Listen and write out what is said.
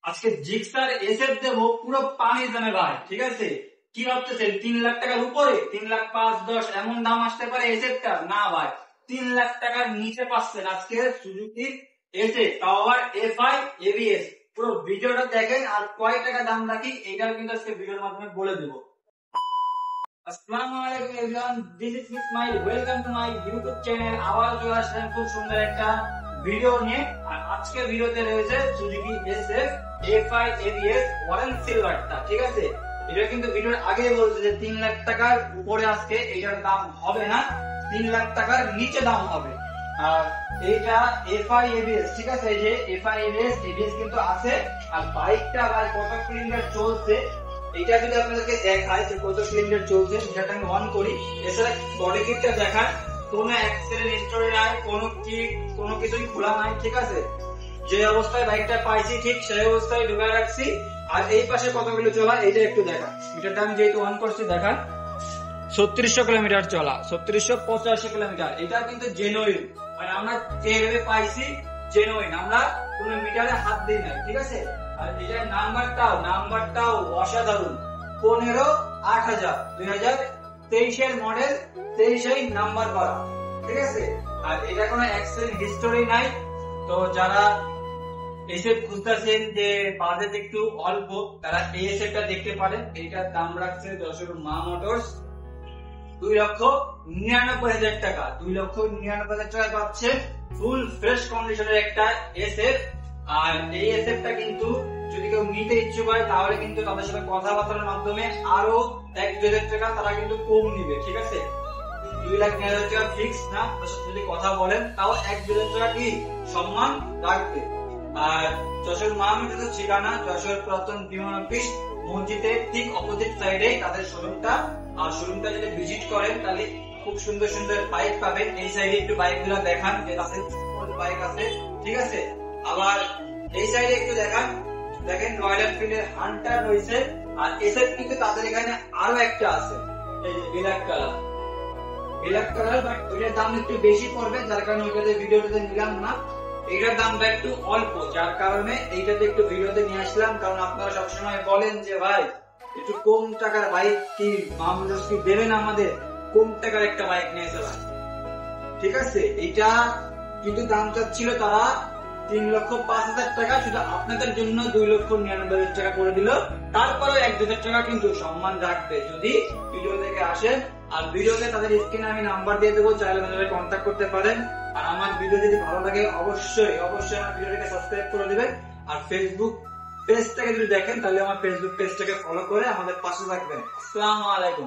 আজকে Gixxer SF দেবো পুরো পানি দামে ভাই, ঠিক আছে? কি ভাবতেছেন 3 লাখ টাকার উপরে? 3 লাখ 5-10 এমন দাম আসতে পারে এসএফটা? না ভাই, 3 লাখ টাকার নিচে পাচ্ছেন আজকে সুজুকির এসএফ, তাও আবার এফআই এবিএস। পুরো ভিডিওটা দেখেন আর কয় টাকা দাম রাখি এইটাও কিন্তু আজকে ভিডিওর মাধ্যমে বলে দেবো। আসসালামু আলাইকুম everyone, this is Ismail, welcome to my YouTube channel. আবার চলে আসলাম খুব সুন্দর একটা ভিডিও নিয়ে। আর আজকে ভিডিওতে রয়েছে সুজুকি এসএফ এফআই এবিএস ওয়ারেন সিলভারটা, ঠিক আছে? এটা কিন্তু ভিডিওর আগে বলছে যে 3 লাখ টাকার উপরে আজকে এটার দাম হবে না, 3 লাখ টাকার নিচে দাম হবে। আর এইটা এফআই এবিএস, ঠিক আছে? এই যে এফআই এবিএস কিন্তু আছে। আর বাইকটা ভাই কত কিলোমিটার চলছে এটা যদি আপনাদেরকে দেখায় যে কত কিলোমিটার চলছে, সেটা আমি অন করি। এছাড়া বডি কিটটা দেখায়, কোনো অ্যাক্সিডেন্ট হিস্টোরি নাই, কোনো কিছুই খোলা নাই, ঠিক আছে? যে অবস্থায় বাইকটা পাইছি ঠিক সেই অবস্থায় ঢুকায় রাখছি। আর এই পাশে কতগুলো চলা এটা একটু দেখা, মিটারটা আমি যেহেতু অন করছি দেখা 3600 কিলোমিটার চলা, 3685 কিলোমিটার। এটা কিন্তু জেনুইন, মানে আমরা যেভাবে পাইছি জেনুইন, আমরা কোনো মিটারে হাত দিই নাই, ঠিক আছে? আর এটার নাম্বারটাও অসাধারণ, 15-8000 2023 এর মডেল, 23 নাম্বার করা, ঠিক আছে? আর এটা কোনো অ্যাক্সিডেন্ট হিস্টোরি নাই। তো যারা এসএফ খুঁজতেছেন যে বাজেট একটু অল্প, তারা এই এসএফটা দেখতে পারেন। এইটার দাম রাখছে যশোর মা মোটরস 2,99,000 টাকা। 2,99,000 টাকা পাচ্ছে ফুল ফ্রেশ কন্ডিশনের একটা এসএফ। আর এই এসএফটা কিন্তু যদি কেউ নিতে ইচ্ছুক হয় তাহলে কিন্তু তাদের সাথে কথাবার্তার মাধ্যমে আরো 1-2,000 টাকা তারা কিন্তু কম নিবে, ঠিক আছে? 2,99,000 টাকা ফিক্স না, তার সাথে যদি কথা বলেন তাও 1-2,000 টাকা কি সম্মান রাখবে। আর যশোর মা মোটরসের ঠিকানা যশোর পুরাতন বিমান অফিস মসজিদের ঠিক অপোজিট সাইডে তাদের শোরুমটা। আর শোরুমটা যদি ভিজিট করেন তাহলে খুব সুন্দর সুন্দর বাইক পাবেন। এই সাইডে একটু বাইক গুলা দেখান, যে আছে বাইক আছে, ঠিক আছে? আবার এই সাইডে একটু দেখান, দেখেন রয়্যাল এনফিল্ডের হান্টার রয়েছে। আর এসএফ কিন্তু তাদের এখানে আরো একটা আছে, এই যে ব্ল্যাক কালার, বাট ওইটার দাম একটু বেশি পড়বে, যার কারণে ওইটাতে ভিডিওটাতে নিলাম না। এইটার দামটা একটু অল্প, যার কারণে এইটাতে একটু ভিডিওতে নিয়ে আসলাম। কারণ আপনারা সবসময় বলেন যে ভাই একটু কম টাকার বাইক কি মামুদস কি দেবেন আমাদের, কম টাকার একটা বাইক নিয়ে চলান, ঠিক আছে? এইটা কিন্তু দাম চাচ্ছিল তারা 3,05,000 টাকা, শুধু আপনাদের জন্য 2,99,000 টাকা করে দিল। তারপরেও 1-2,000 টাকা কিন্তু সম্মান রাখবে যদি ভিডিও থেকে আসেন। আর ভিডিওতে তাদের স্ক্রিনে আমি নাম্বার দিয়ে দেবো, চাইলে তাদের কন্ট্যাক্ট করতে পারেন। আর আমার ভিডিও যদি ভালো লাগে অবশ্যই আমার ভিডিওটাকে সাবস্ক্রাইব করে দিবেন। আর ফেসবুক পেজটাকে যদি দেখেন তাহলে আমার ফেসবুক পেজটাকে ফলো করে আমাদের পাশে থাকবেন। আসসালামু আলাইকুম।